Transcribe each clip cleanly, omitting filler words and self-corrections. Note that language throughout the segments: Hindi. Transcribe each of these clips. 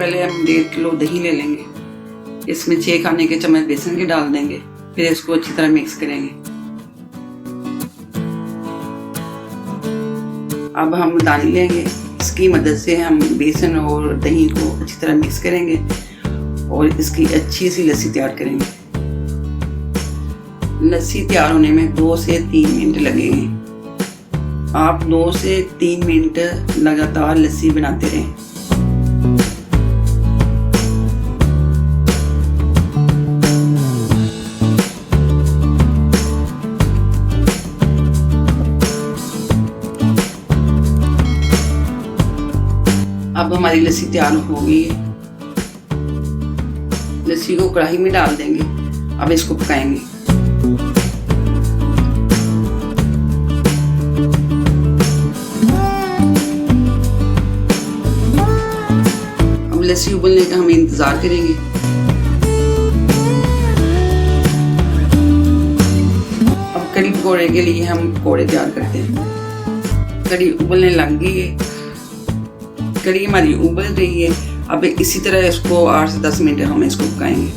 पहले हम 1.5 किलो दही ले लेंगे। इसमें 6 खाने के चम्मच बेसन के डाल देंगे। फिर इसको अच्छी तरह मिक्स करेंगे। अब हम दानी लेंगे, इसकी मदद से हम बेसन और दही को अच्छी तरह मिक्स करेंगे और इसकी अच्छी सी लस्सी तैयार करेंगे। लस्सी तैयार होने में 2 से 3 मिनट लगेंगे। आप 2 से 3 मिनट लगातार लस्सी बनाते रहें। अब हमारी लस्सी तैयार हो गई है। लस्सी को कढ़ाई में डाल देंगे। अब इसको पकाएंगे। अब लस्सी उबलने का हम इंतजार करेंगे। अब कढ़ी पकौड़े के लिए हम पकौड़े तैयार करते हैं। कढ़ी उबलने लग गई है। कढ़ी हमारी उबल रही है। अब इसी तरह इसको 8 से 10 मिनट हम इसको पकाएंगे।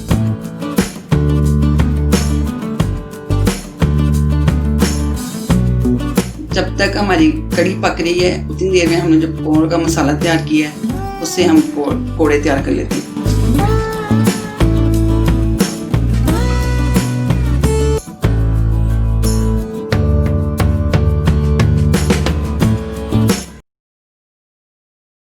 जब तक हमारी कढ़ी पक रही है उतनी देर में हमने जो पकौड़े का मसाला तैयार किया है उससे हम पकौड़े तैयार कर लेते हैं।